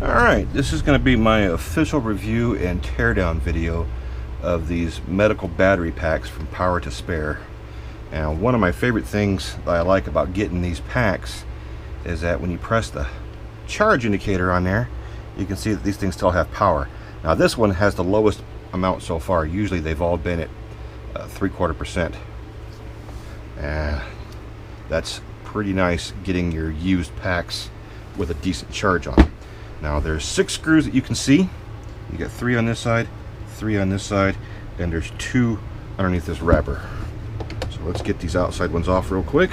Alright, this is going to be my official review and teardown video of these medical battery packs from Power2spare. And one of my favorite things that I like about getting these packs is that when you press the charge indicator on there, you can see that these things still have power. Now this one has the lowest amount so far. Usually they've all been at 3/4%. And that's pretty nice getting your used packs with a decent charge on them. Now there's 6 screws that you can see. You got 3 on this side, 3 on this side, and there's 2 underneath this wrapper. So let's get these outside ones off real quick.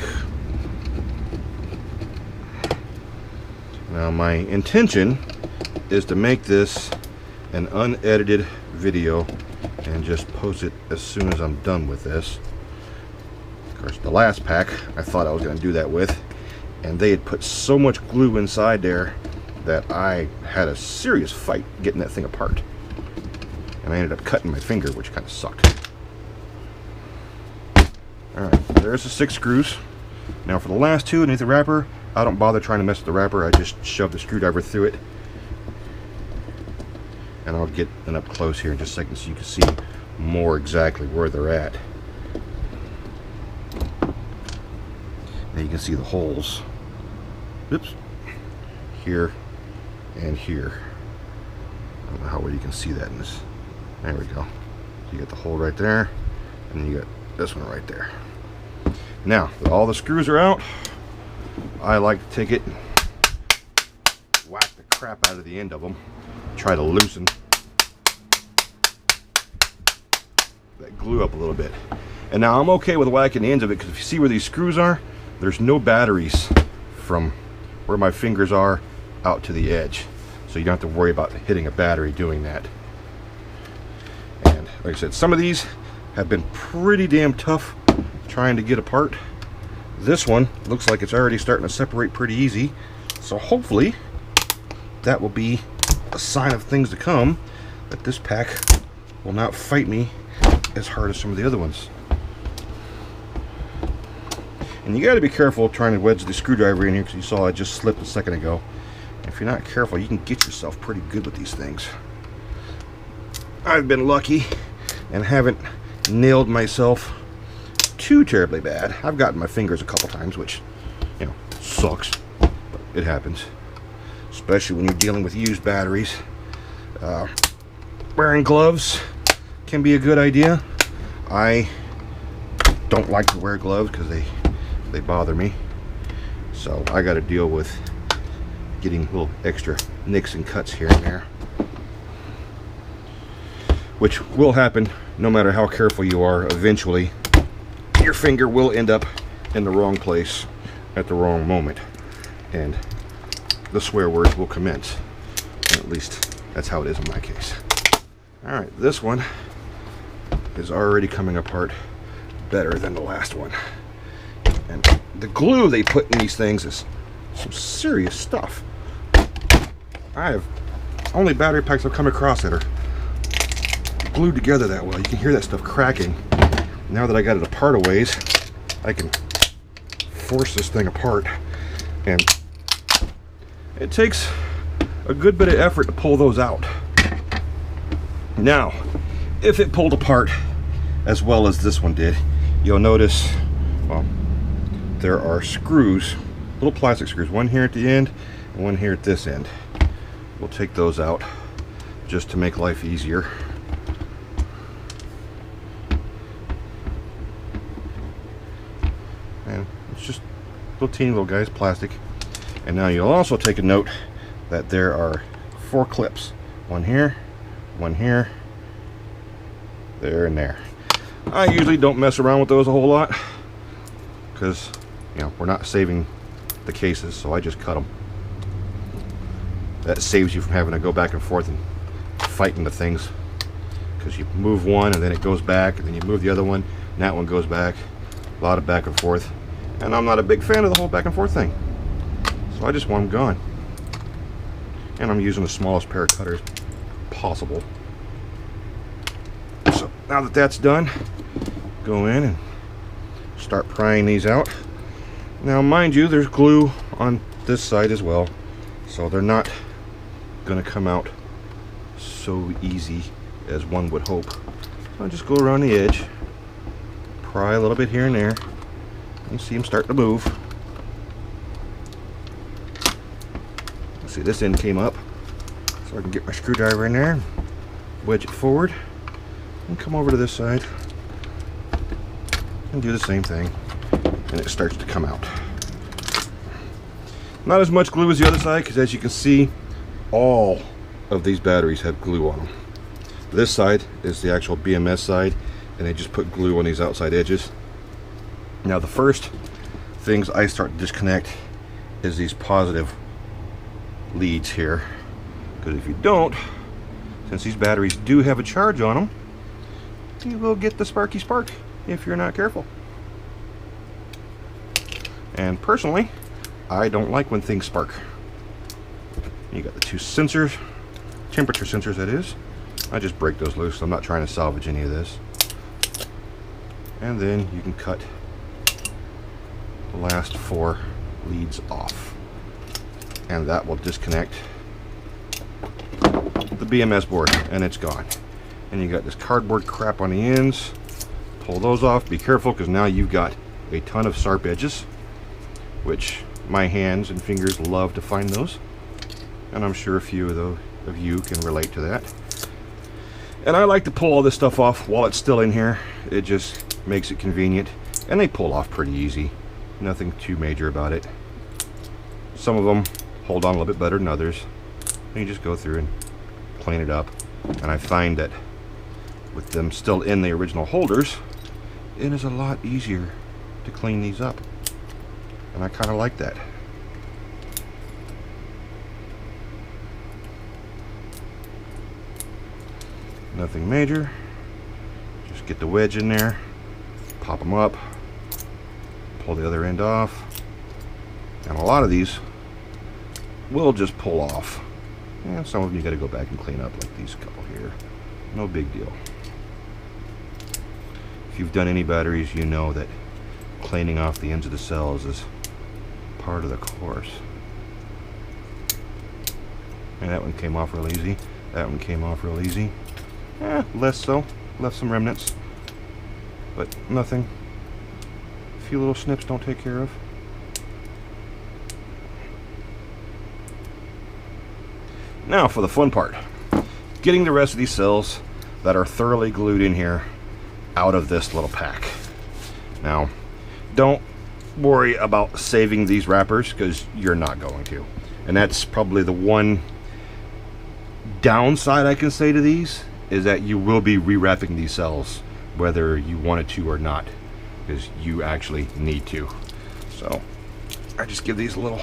Now my intention is to make this an unedited video and just post it as soon as I'm done with this. Of course, the last pack I thought I was going to do that with, and they had put so much glue inside there that I had a serious fight getting that thing apart. And I ended up cutting my finger, which kind of sucked. Alright, there's the 6 screws. Now for the last 2 underneath the wrapper, I don't bother trying to mess with the wrapper. I just shove the screwdriver through it. And I'll get an up close here in just a second so you can see more exactly where they're at. Now you can see the holes. Oops. Here and here. I don't know how well you can see that in this. There we go. So you got the hole right there, and then you got this one right there. Now that all the screws are out, I like to take it and whack the crap out of the end of them. Try to loosen that glue up a little bit. And now I'm okay with whacking the ends of it, because if you see where these screws are, there's no batteries from where my fingers are out to the edge, so you don't have to worry about hitting a battery doing that. And like I said, some of these have been pretty damn tough trying to get apart. This one looks like it's already starting to separate pretty easy, so hopefully that will be a sign of things to come, that this pack will not fight me as hard as some of the other ones. And you got to be careful trying to wedge the screwdriver in here, because you saw I just slipped a second ago. If you're not careful, you can get yourself pretty good with these things. I've been lucky and haven't nailed myself too terribly bad. I've gotten my fingers a couple times, which, you know, sucks, but it happens. Especially when you're dealing with used batteries. Wearing gloves can be a good idea. I don't like to wear gloves because they bother me. So I got to deal with getting little extra nicks and cuts here and there, which will happen no matter how careful you are. Eventually your finger will end up in the wrong place at the wrong moment, and the swear words will commence. At least that's how it is in my case. Alright, this one is already coming apart better than the last one. And the glue they put in these things is some serious stuff. I have only battery packs I've come across that are glued together that well. You can hear that stuff cracking. Now that I got it apart a ways, I can force this thing apart, and it takes a good bit of effort to pull those out. Now, if it pulled apart as well as this one did, you'll notice, well, there are screws, little plastic screws, one here at the end and one here at this end. We'll take those out just to make life easier. And it's just little teeny little guys, plastic. And now you'll also take a note that there are 4 clips. One here, there, and there. I usually don't mess around with those a whole lot, because, you know, we're not saving the cases, so I just cut them. That saves you from having to go back and forth and fighting the things, because you move one and then it goes back, and then you move the other one and that one goes back. A lot of back and forth, and I'm not a big fan of the whole back and forth thing, so I just want them gone. And I'm using the smallest pair of cutters possible. So now that that's done, go in and start prying these out. Now mind you, there's glue on this side as well, so they're not going to come out so easy as one would hope. So I just go around the edge, pry a little bit here and there, and see them start to move. See, this end came up, so I can get my screwdriver in there, wedge it forward, and come over to this side and do the same thing, and it starts to come out. Not as much glue as the other side, because as you can see, all of these batteries have glue on them. This side is the actual BMS side, and they just put glue on these outside edges. Now the first things I start to disconnect is these positive leads here, because if you don't, since these batteries do have a charge on them, you will get the sparky spark if you're not careful. And personally, I don't like when things spark. You got the two sensors, temperature sensors that is. I just break those loose. I'm not trying to salvage any of this. And then you can cut the last 4 leads off, and that will disconnect the BMS board, and it's gone. And you got this cardboard crap on the ends. Pull those off. Be careful, because now you've got a ton of sharp edges, which my hands and fingers love to find those, and I'm sure a few of you can relate to that. And I like to pull all this stuff off while it's still in here. It just makes it convenient, and they pull off pretty easy. Nothing too major about it. Some of them hold on a little bit better than others, and you just go through and clean it up. And I find that with them still in the original holders, it is a lot easier to clean these up, and I kind of like that. Nothing major. Just get the wedge in there, pop them up, pull the other end off, and a lot of these will just pull off, and some of them you got to go back and clean up, like these couple here. No big deal. If you've done any batteries, you know that cleaning off the ends of the cells is part of the course. And that one came off real easy. That one came off real easy. Less so. Left some remnants, but nothing. A few little snips don't take care of. Now for the fun part. Getting the rest of these cells that are thoroughly glued in here out of this little pack. Now, don't worry about saving these wrappers, because you're not going to. And that's probably the one downside I can say to these, is that you will be rewrapping these cells whether you wanted to or not, because you actually need to. So I just give these a little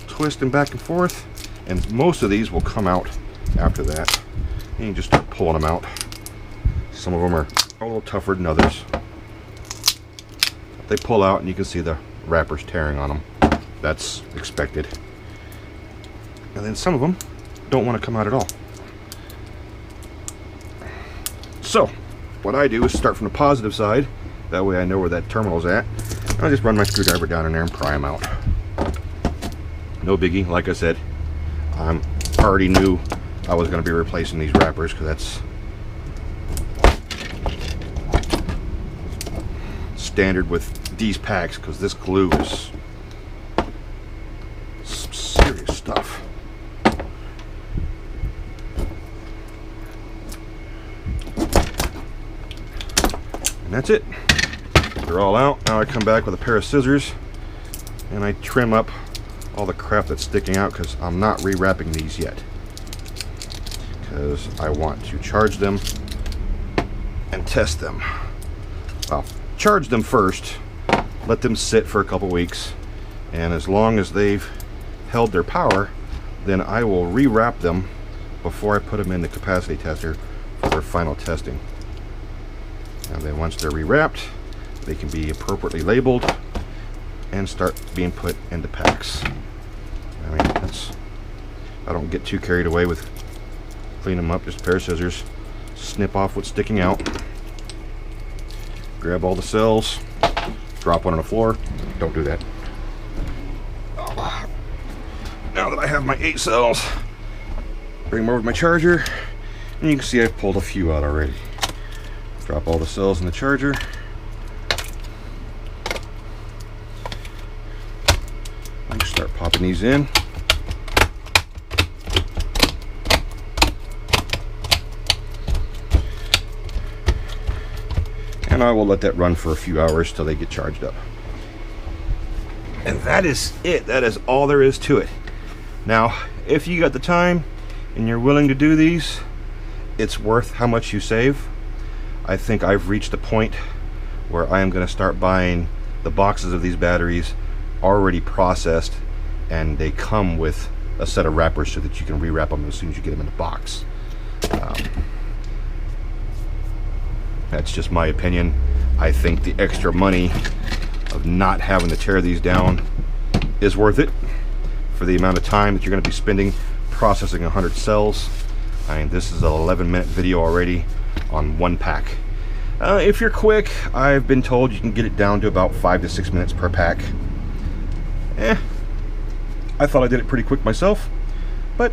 twist and back and forth, and most of these will come out after that. And you just start pulling them out. Some of them are a little tougher than others. They pull out and you can see the wrappers tearing on them. That's expected. And then some of them don't want to come out at all. So what I do is start from the positive side. That way I know where that terminal's at. I just run my screwdriver down in there and pry them out. No biggie. Like I said, I already knew I was going to be replacing these wrappers, because that's standard with these packs, because this glue is some serious stuff. And that's it. They're all out. Now I come back with a pair of scissors and I trim up all the crap that's sticking out, because I'm not rewrapping these yet, because I want to charge them and test them. I'll charge them first, let them sit for a couple weeks, and as long as they've held their power, then I will rewrap them before I put them in the capacity tester for their final testing. And then once they're rewrapped, they can be appropriately labeled and start being put into packs. I mean, I don't get too carried away with cleaning them up. Just a pair of scissors, snip off what's sticking out, grab all the cells, drop one on the floor. Don't do that. Now that I have my 8 cells. Bring them over to my charger, and you can see I've pulled a few out already. Drop all the cells in the charger. And start popping these in. And I will let that run for a few hours till they get charged up. And that is it. That is all there is to it. Now, if you got the time and you're willing to do these, it's worth how much you save. I think I've reached a point where I am going to start buying the boxes of these batteries already processed, and they come with a set of wrappers so that you can rewrap them as soon as you get them in the box. That's just my opinion. I think the extra money of not having to tear these down is worth it for the amount of time that you're going to be spending processing 100 cells. I mean, this is an 11-minute video already on one pack. If you're quick, I've been told you can get it down to about 5 to 6 minutes per pack. I thought I did it pretty quick myself, but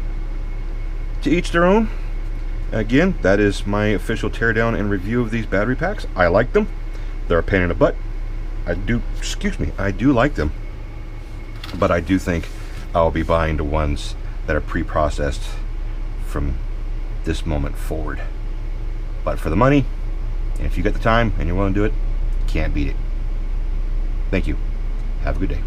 to each their own. Again, that is my official teardown and review of these battery packs. I like them. They're a pain in the butt. I do like them, but I do think I'll be buying the ones that are pre-processed from this moment forward. But for the money, and if you got the time and you're willing to do it, can't beat it. Thank you. Have a good day.